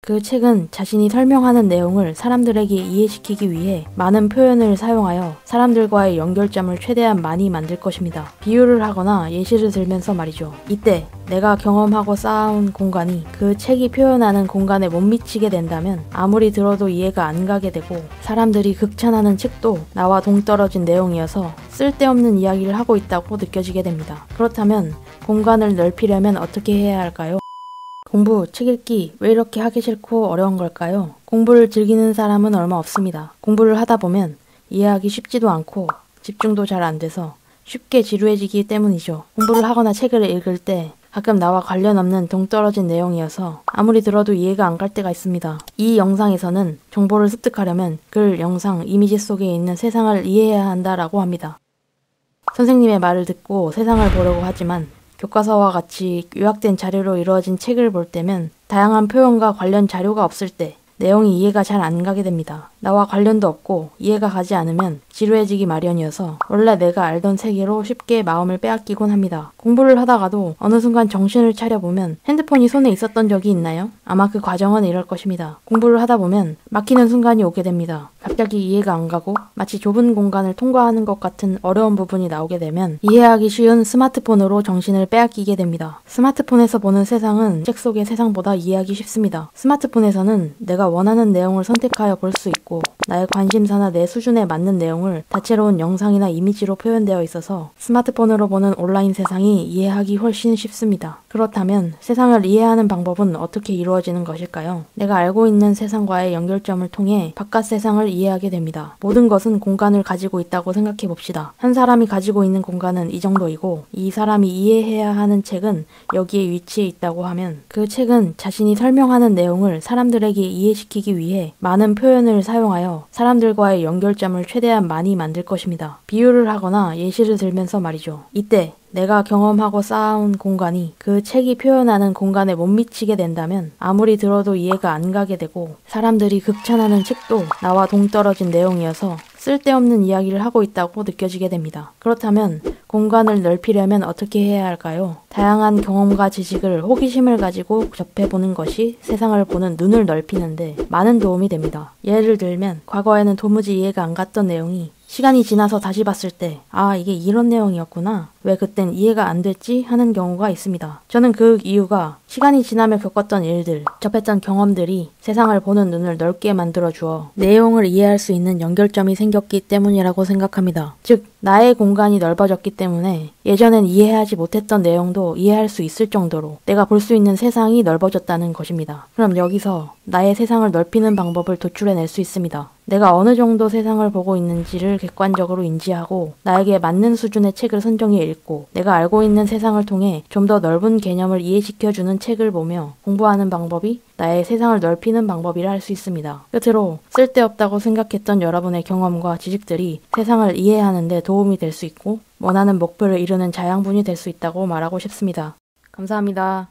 그 책은 자신이 설명하는 내용을 사람들에게 이해시키기 위해 많은 표현을 사용하여 사람들과의 연결점을 최대한 많이 만들 것입니다. 비유를 하거나 예시를 들면서 말이죠. 이때 내가 경험하고 쌓아온 공간이 그 책이 표현하는 공간에 못 미치게 된다면 아무리 들어도 이해가 안 가게 되고, 사람들이 극찬하는 책도 나와 동떨어진 내용이어서 쓸데없는 이야기를 하고 있다고 느껴지게 됩니다. 그렇다면 공간을 넓히려면 어떻게 해야 할까요? 공부, 책 읽기 왜 이렇게 하기 싫고 어려운 걸까요? 공부를 즐기는 사람은 얼마 없습니다. 공부를 하다 보면 이해하기 쉽지도 않고 집중도 잘 안 돼서 쉽게 지루해지기 때문이죠. 공부를 하거나 책을 읽을 때 가끔 나와 관련 없는 동떨어진 내용이어서 아무리 들어도 이해가 안 갈 때가 있습니다. 이 영상에서는 정보를 습득하려면 글, 영상, 이미지 속에 있는 세상을 이해해야 한다라고 합니다. 선생님의 말을 듣고 세상을 보려고 하지만 교과서와 같이 요약된 자료로 이루어진 책을 볼 때면 다양한 표현과 관련 자료가 없을 때 내용이 이해가 잘 안 가게 됩니다. 나와 관련도 없고 이해가 가지 않으면 지루해지기 마련이어서 원래 내가 알던 세계로 쉽게 마음을 빼앗기곤 합니다. 공부를 하다가도 어느 순간 정신을 차려보면 핸드폰이 손에 있었던 적이 있나요? 아마 그 과정은 이럴 것입니다. 공부를 하다 보면 막히는 순간이 오게 됩니다. 갑자기 이해가 안 가고 마치 좁은 공간을 통과하는 것 같은 어려운 부분이 나오게 되면 이해하기 쉬운 스마트폰으로 정신을 빼앗기게 됩니다. 스마트폰에서 보는 세상은 책 속의 세상보다 이해하기 쉽습니다. 스마트폰에서는 내가 원하는 내용을 선택하여 볼 수 있고 나의 관심사나 내 수준에 맞는 내용을 다채로운 영상이나 이미지로 표현되어 있어서 스마트폰으로 보는 온라인 세상이 이해하기 훨씬 쉽습니다. 그렇다면 세상을 이해하는 방법은 어떻게 이루어지는 것일까요? 내가 알고 있는 세상과의 연결점을 통해 바깥 세상을 이해하게 됩니다. 모든 것은 공간을 가지고 있다고 생각해 봅시다. 한 사람이 가지고 있는 공간은 이 정도이고 이 사람이 이해해야 하는 책은 여기에 위치해 있다고 하면 그 책은 자신이 설명하는 내용을 사람들에게 이해시키기 위해 많은 표현을 사용하여 사람들과의 연결점을 최대한 많이 만들 것입니다. 비유를 하거나 예시를 들면서 말이죠. 이때 내가 경험하고 쌓아온 공간이 그 책이 표현하는 공간에 못 미치게 된다면 아무리 들어도 이해가 안 가게 되고, 사람들이 극찬하는 책도 나와 동떨어진 내용이어서 쓸데없는 이야기를 하고 있다고 느껴지게 됩니다. 그렇다면 공간을 넓히려면 어떻게 해야 할까요? 다양한 경험과 지식을 호기심을 가지고 접해보는 것이 세상을 보는 눈을 넓히는데 많은 도움이 됩니다. 예를 들면 과거에는 도무지 이해가 안 갔던 내용이 시간이 지나서 다시 봤을 때 이게 이런 내용이었구나, 왜 그땐 이해가 안 됐지 하는 경우가 있습니다. 저는 그 이유가 시간이 지나며 겪었던 일들, 접했던 경험들이 세상을 보는 눈을 넓게 만들어주어 내용을 이해할 수 있는 연결점이 생겼기 때문이라고 생각합니다. 즉, 나의 공간이 넓어졌기 때문에 예전엔 이해하지 못했던 내용도 이해할 수 있을 정도로 내가 볼 수 있는 세상이 넓어졌다는 것입니다. 그럼 여기서 나의 세상을 넓히는 방법을 도출해낼 수 있습니다. 내가 어느 정도 세상을 보고 있는지를 객관적으로 인지하고 나에게 맞는 수준의 책을 선정해 읽고 내가 알고 있는 세상을 통해 좀 더 넓은 개념을 이해시켜주는 책을 보며 공부하는 방법이 나의 세상을 넓히는 방법이라 할 수 있습니다. 끝으로 쓸데없다고 생각했던 여러분의 경험과 지식들이 세상을 이해하는 데 도움이 될 수 있고 원하는 목표를 이루는 자양분이 될 수 있다고 말하고 싶습니다. 감사합니다.